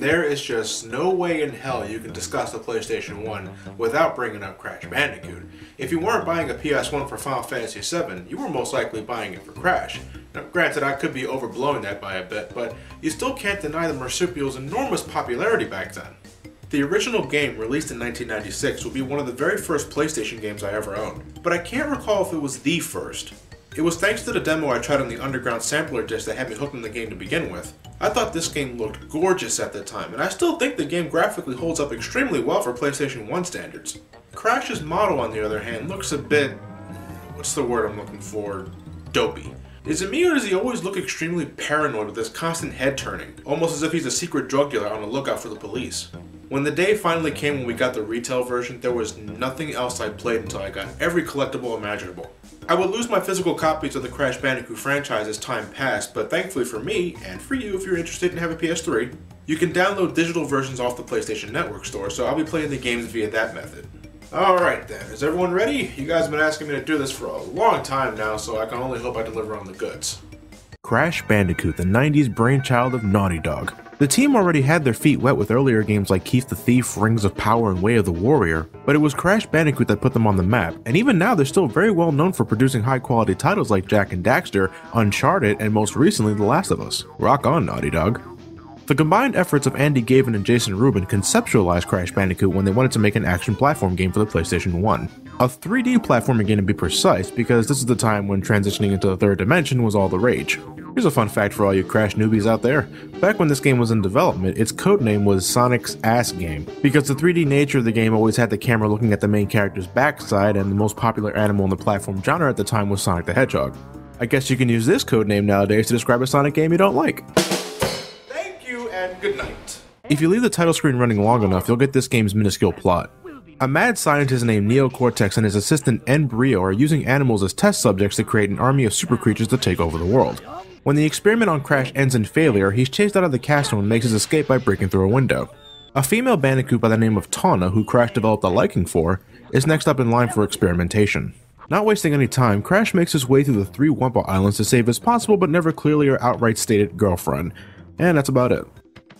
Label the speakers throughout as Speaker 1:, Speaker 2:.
Speaker 1: there is just no way in hell you can discuss the PlayStation 1 without bringing up Crash Bandicoot. If you weren't buying a PS1 for Final Fantasy VII, you were most likely buying it for Crash. Now, granted, I could be overblowing that by a bit, but you still can't deny the marsupial's enormous popularity back then. The original game, released in 1996, would be one of the very first PlayStation games I ever owned, but I can't recall if it was the first. It was thanks to the demo I tried on the Underground sampler disc that had me hooked on the game to begin with. I thought this game looked gorgeous at the time, and I still think the game graphically holds up extremely well for PlayStation 1 standards. Crash's model, on the other hand, looks a bit... what's the word I'm looking for? Dopey. Is it me, or does he always look extremely paranoid with this constant head turning, almost as if he's a secret drug dealer on the lookout for the police? When the day finally came when we got the retail version, there was nothing else I played until I got every collectible imaginable. I would lose my physical copies of the Crash Bandicoot franchise as time passed, but thankfully for me, and for you if you're interested and have a PS3, you can download digital versions off the PlayStation Network store, so I'll be playing the games via that method. Alright then, is everyone ready? You guys have been asking me to do this for a long time now, so I can only hope I deliver on the goods.
Speaker 2: Crash Bandicoot, the 90s brainchild of Naughty Dog. The team already had their feet wet with earlier games like Keith the Thief, Rings of Power, and Way of the Warrior, but it was Crash Bandicoot that put them on the map, and even now they're still very well known for producing high-quality titles like Jak and Daxter, Uncharted, and most recently The Last of Us. Rock on, Naughty Dog. The combined efforts of Andy Gavin and Jason Rubin conceptualized Crash Bandicoot when they wanted to make an action platform game for the PlayStation 1. A 3D platforming game to be precise, because this is the time when transitioning into the third dimension was all the rage. Here's a fun fact for all you Crash newbies out there. Back when this game was in development, its codename was Sonic's Ass Game, because the 3D nature of the game always had the camera looking at the main character's backside, and the most popular animal in the platform genre at the time was Sonic the Hedgehog. I guess you can use this codename nowadays to describe a Sonic game you don't like.
Speaker 1: Thank you and good night.
Speaker 2: If you leave the title screen running long enough, you'll get this game's minuscule plot. A mad scientist named Neocortex and his assistant Embryo are using animals as test subjects to create an army of super creatures to take over the world. When the experiment on Crash ends in failure, he's chased out of the castle and makes his escape by breaking through a window. A female Bandicoot by the name of Tawna, who Crash developed a liking for, is next up in line for experimentation. Not wasting any time, Crash makes his way through the 3 Wumpa Islands to save his possible but never clearly or outright stated girlfriend, and that's about it.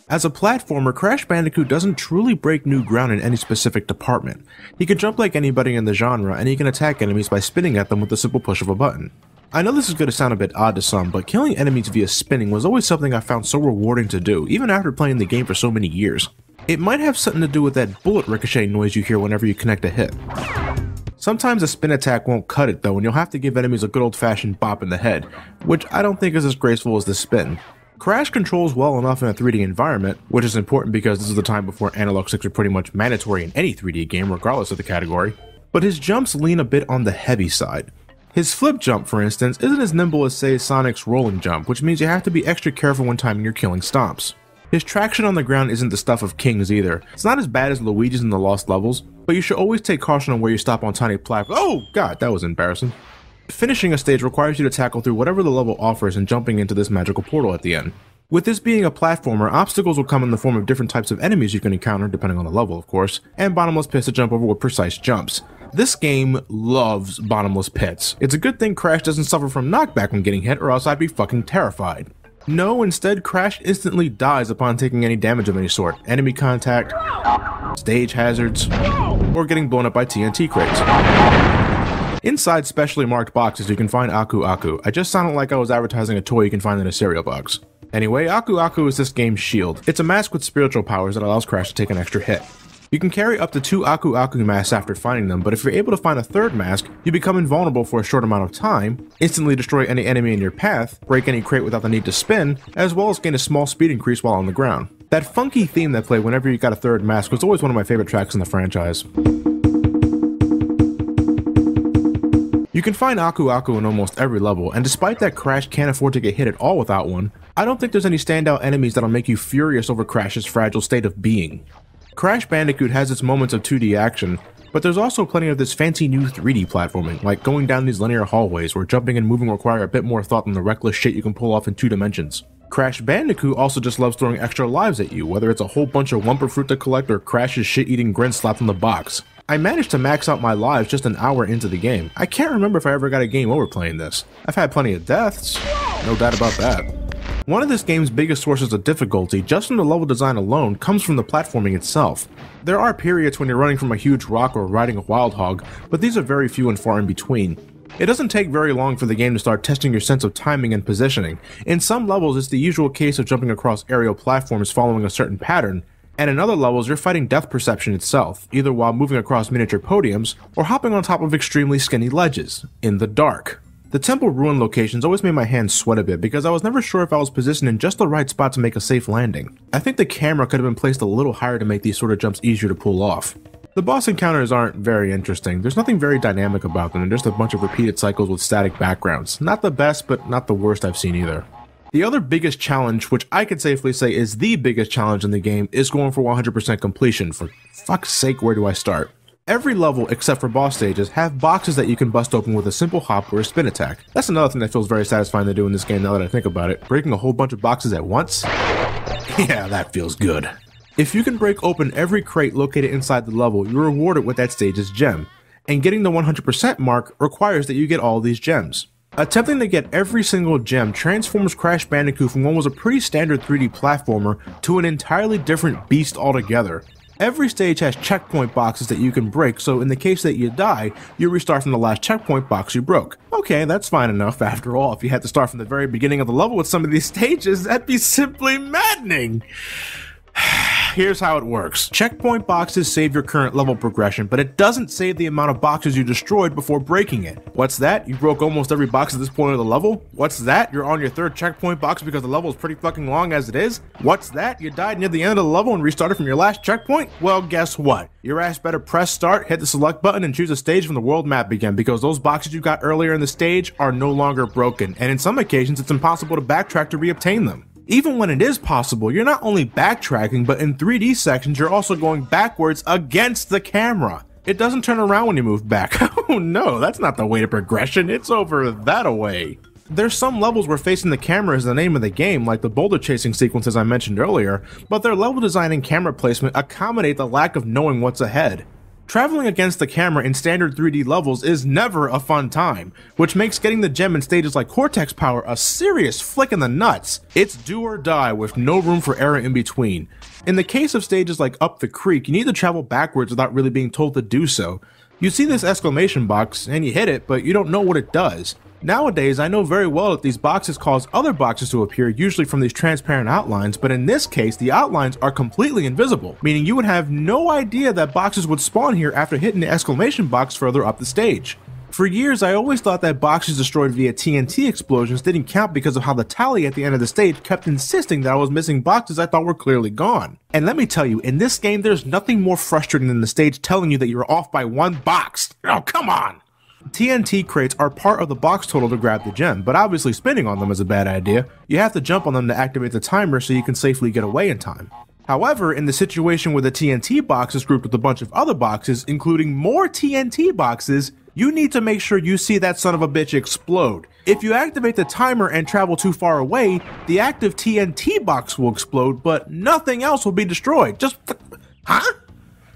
Speaker 2: As a platformer, Crash Bandicoot doesn't truly break new ground in any specific department. He can jump like anybody in the genre, and he can attack enemies by spinning at them with the simple push of a button. I know this is going to sound a bit odd to some, but killing enemies via spinning was always something I found so rewarding to do, even after playing the game for so many years. It might have something to do with that bullet ricochet noise you hear whenever you connect a hit. Sometimes a spin attack won't cut it though, and you'll have to give enemies a good old-fashioned bop in the head, which I don't think is as graceful as the spin. Crash controls well enough in a 3D environment, which is important because this is the time before analog sticks are pretty much mandatory in any 3D game regardless of the category, but his jumps lean a bit on the heavy side. His flip jump, for instance, isn't as nimble as say Sonic's rolling jump, which means you have to be extra careful when timing your killing stomps. His traction on the ground isn't the stuff of kings either. It's not as bad as Luigi's in the Lost Levels, but you should always take caution on where you stop on tiny platforms. Oh god, that was embarrassing. Finishing a stage requires you to tackle through whatever the level offers and jumping into this magical portal at the end. With this being a platformer, obstacles will come in the form of different types of enemies you can encounter, depending on the level of course, and bottomless pits to jump over with precise jumps. This game loves bottomless pits. It's a good thing Crash doesn't suffer from knockback when getting hit, or else I'd be fucking terrified. No, instead Crash instantly dies upon taking any damage of any sort, enemy contact, stage hazards, or getting blown up by TNT crates. Inside specially marked boxes you can find Aku Aku. I just sounded like I was advertising a toy you can find in a cereal box. Anyway, Aku Aku is this game's shield. It's a mask with spiritual powers that allows Crash to take an extra hit. You can carry up to 2 Aku Aku masks after finding them, but if you're able to find a third mask, you become invulnerable for a short amount of time, instantly destroy any enemy in your path, break any crate without the need to spin, as well as gain a small speed increase while on the ground. That funky theme that played whenever you got a third mask was always one of my favorite tracks in the franchise. You can find Aku Aku in almost every level, and despite that Crash can't afford to get hit at all without one, I don't think there's any standout enemies that'll make you furious over Crash's fragile state of being. Crash Bandicoot has its moments of 2D action, but there's also plenty of this fancy new 3D platforming, like going down these linear hallways where jumping and moving require a bit more thought than the reckless shit you can pull off in 2 dimensions. Crash Bandicoot also just loves throwing extra lives at you, whether it's a whole bunch of Wumpa fruit to collect or Crash's shit-eating grin slapped on the box. I managed to max out my lives just an hour into the game. I can't remember if I ever got a game over playing this. I've had plenty of deaths, no doubt about that. One of this game's biggest sources of difficulty, just from the level design alone, comes from the platforming itself. There are periods when you're running from a huge rock or riding a wild hog, but these are very few and far in between. It doesn't take very long for the game to start testing your sense of timing and positioning. In some levels, it's the usual case of jumping across aerial platforms following a certain pattern, and in other levels, you're fighting depth perception itself, either while moving across miniature podiums or hopping on top of extremely skinny ledges, in the dark. The temple ruin locations always made my hands sweat a bit because I was never sure if I was positioned in just the right spot to make a safe landing. I think the camera could have been placed a little higher to make these sort of jumps easier to pull off. The boss encounters aren't very interesting. There's nothing very dynamic about them, and just a bunch of repeated cycles with static backgrounds. Not the best, but not the worst I've seen either. The other biggest challenge, which I could safely say is the biggest challenge in the game, is going for 100% completion. For fuck's sake, where do I start? Every level, except for boss stages, have boxes that you can bust open with a simple hop or a spin attack. That's another thing that feels very satisfying to do in this game now that I think about it. Breaking a whole bunch of boxes at once? Yeah, that feels good. If you can break open every crate located inside the level, you're rewarded with that stage's gem. And getting the 100% mark requires that you get all these gems. Attempting to get every single gem transforms Crash Bandicoot from what was a pretty standard 3D platformer to an entirely different beast altogether. Every stage has checkpoint boxes that you can break, so in the case that you die, you restart from the last checkpoint box you broke. Okay, that's fine enough. After all, if you had to start from the very beginning of the level with some of these stages, that'd be simply maddening. Here's how it works. Checkpoint boxes save your current level progression, but it doesn't save the amount of boxes you destroyed before breaking it. What's that? You broke almost every box at this point of the level? What's that? You're on your third checkpoint box because the level is pretty fucking long as it is? What's that? You died near the end of the level and restarted from your last checkpoint? Well, guess what? Your ass better press start, hit the select button, and choose a stage from the world map again, because those boxes you got earlier in the stage are no longer broken, and in some occasions it's impossible to backtrack to reobtain them. Even when it is possible, you're not only backtracking, but in 3D sections you're also going backwards against the camera. It doesn't turn around when you move back. Oh no, that's not the way to progression, it's over that-a-way. There's some levels where facing the camera is the name of the game, like the boulder chasing sequences I mentioned earlier, but their level design and camera placement accommodate the lack of knowing what's ahead. Traveling against the camera in standard 3D levels is never a fun time, which makes getting the gem in stages like Cortex Power a serious flick in the nuts. It's do or die with no room for error in between. In the case of stages like Up the Creek, you need to travel backwards without really being told to do so. You see this exclamation box, and you hit it, but you don't know what it does. Nowadays, I know very well that these boxes cause other boxes to appear, usually from these transparent outlines, but in this case, the outlines are completely invisible, meaning you would have no idea that boxes would spawn here after hitting the exclamation box further up the stage. For years, I always thought that boxes destroyed via TNT explosions didn't count because of how the tally at the end of the stage kept insisting that I was missing boxes I thought were clearly gone. And let me tell you, in this game, there's nothing more frustrating than the stage telling you that you're off by one box. Oh, come on! TNT crates are part of the box total to grab the gem, but obviously spinning on them is a bad idea. You have to jump on them to activate the timer so you can safely get away in time. However, in the situation where the TNT box is grouped with a bunch of other boxes, including more TNT boxes, you need to make sure you see that son of a bitch explode. If you activate the timer and travel too far away, the active TNT box will explode, but nothing else will be destroyed. Huh?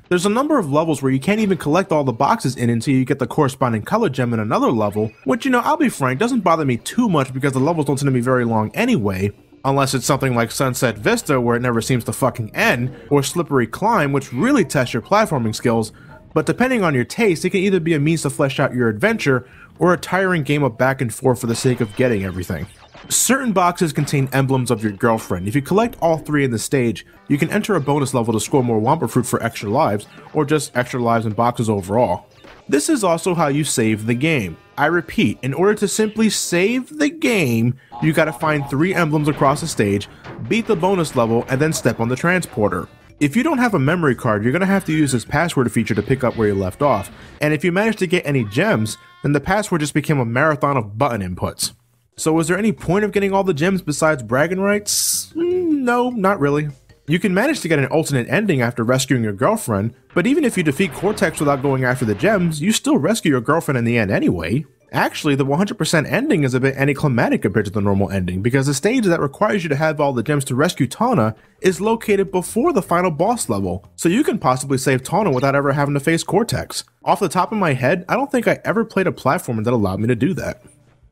Speaker 2: There's a number of levels where you can't even collect all the boxes in until you get the corresponding color gem in another level, which, you know, I'll be frank, doesn't bother me too much because the levels don't tend to be very long anyway, unless it's something like Sunset Vista where it never seems to fucking end, or Slippery Climb, which really tests your platforming skills, but depending on your taste, it can either be a means to flesh out your adventure, or a tiring game of back and forth for the sake of getting everything. Certain boxes contain emblems of your girlfriend. If you collect all 3 in the stage, you can enter a bonus level to score more Wumpa Fruit for extra lives, or just extra lives in boxes overall. This is also how you save the game. I repeat, in order to simply save the game, you gotta find 3 emblems across the stage, beat the bonus level, and then step on the transporter. If you don't have a memory card, you're gonna have to use this password feature to pick up where you left off, and if you manage to get any gems, then the password just became a marathon of button inputs. So is there any point of getting all the gems besides bragging rights? No, not really. You can manage to get an alternate ending after rescuing your girlfriend, but even if you defeat Cortex without going after the gems, you still rescue your girlfriend in the end anyway. Actually, the 100% ending is a bit anticlimactic compared to the normal ending, because the stage that requires you to have all the gems to rescue Tawna is located before the final boss level, so you can possibly save Tawna without ever having to face Cortex. Off the top of my head, I don't think I ever played a platformer that allowed me to do that.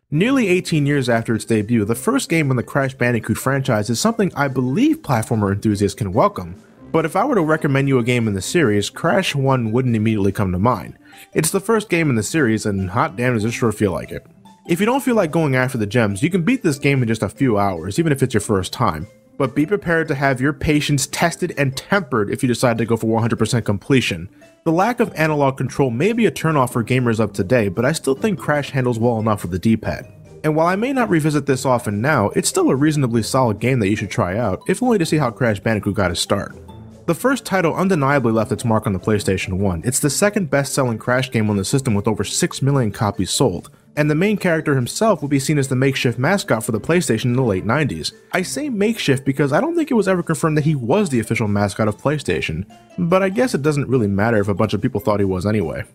Speaker 2: Nearly 18 years after its debut, the first game in the Crash Bandicoot franchise is something I believe platformer enthusiasts can welcome. But if I were to recommend you a game in the series, Crash 1 wouldn't immediately come to mind. It's the first game in the series, and hot damn does it sure feel like it. If you don't feel like going after the gems, you can beat this game in just a few hours, even if it's your first time. But be prepared to have your patience tested and tempered if you decide to go for 100% completion. The lack of analog control may be a turnoff for gamers of today, but I still think Crash handles well enough with the D-pad. And while I may not revisit this often now, it's still a reasonably solid game that you should try out, if only to see how Crash Bandicoot got his start. The first title undeniably left its mark on the PlayStation 1. It's the second best-selling Crash game on the system with over 6 million copies sold, and the main character himself will be seen as the makeshift mascot for the PlayStation in the late 90s. I say makeshift because I don't think it was ever confirmed that he was the official mascot of PlayStation, but I guess it doesn't really matter if a bunch of people thought he was anyway.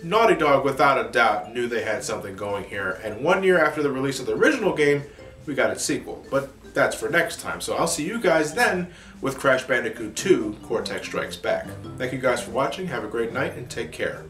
Speaker 1: Naughty Dog, without a doubt, knew they had something going here, and 1 year after the release of the original game, we got its sequel. But that's for next time, so I'll see you guys then with Crash Bandicoot 2: Cortex Strikes Back. Thank you guys for watching, have a great night, and take care.